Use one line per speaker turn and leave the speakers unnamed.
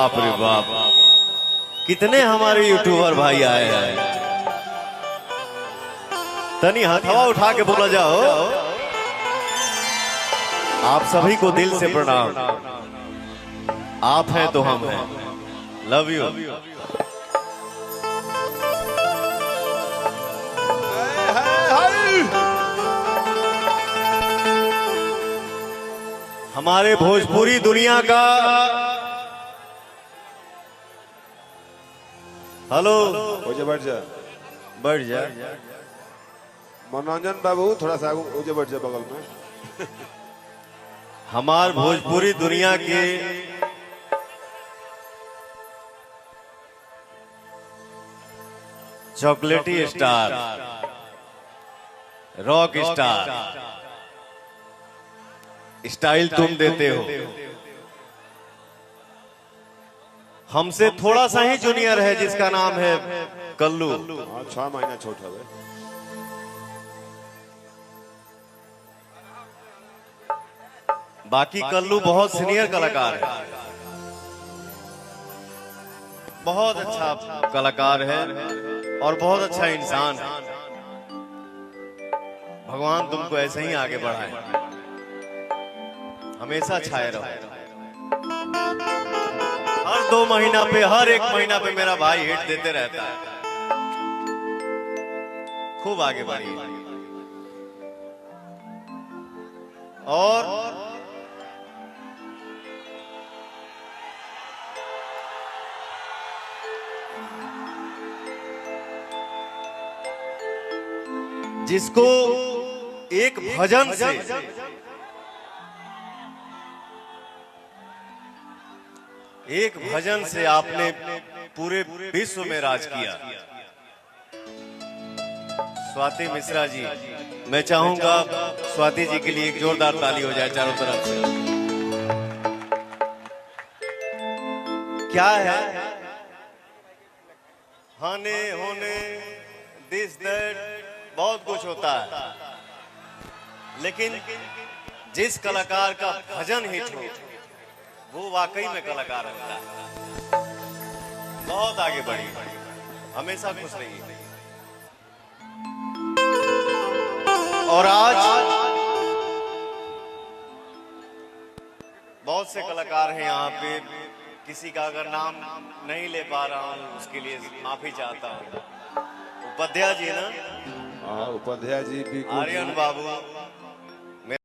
बाप रे बाप, कितने हमारे यूट्यूबर भाई आए हैं। तनी हथवा उठा के बोला जाओ, आप सभी को दिल से प्रणाम। आप हैं तो हम हैं। Love you. हमारे भोजपुरी दुनिया का हेलो बढ़ जा
मनोरंजन बाबू, थोड़ा सा आगे बढ़ जा बगल में।
हमार भोजपुरी दुनिया के चॉकलेटी स्टार, रॉक स्टार, स्टाइल तुम देते हो। हमसे थोड़ा सा ही जूनियर है जिसका नाम है कल्लू।
6 महीना छोटा है।
बाकी कल्लू बहुत सीनियर कलाकार है, बहुत अच्छा कलाकार है और बहुत अच्छा इंसान है। भगवान तुमको ऐसे ही आगे बढ़ाए, हमेशा छाए रहो। हर 2 महीना पे, हर 1 महीना पे मेरा भाई हिट देते रहता है। खूब आगे बढ़िए। और जिसको एक भजन से आपने पूरे विश्व में राज किया, स्वाति मिश्रा जी। मैं चाहूंगा स्वाति जी के लिए एक जोरदार ताली हो जाए चारों तरफ से। क्या है हाने होने दिस दैट, बहुत कुछ होता है, लेकिन जिस कलाकार का भजन हिट हो वो वाकई में कलाकार होता है। बहुत आगे बढ़ी, हमेशा खुश रहिए। और आज बहुत से कलाकार हैं यहाँ पे, किसी का अगर नाम नहीं ले पा रहा हूँ उसके लिए माफी चाहता हूँ। उपाध्याय जी ना,
उपाध्याय जी भी,
आर्यन बाबू,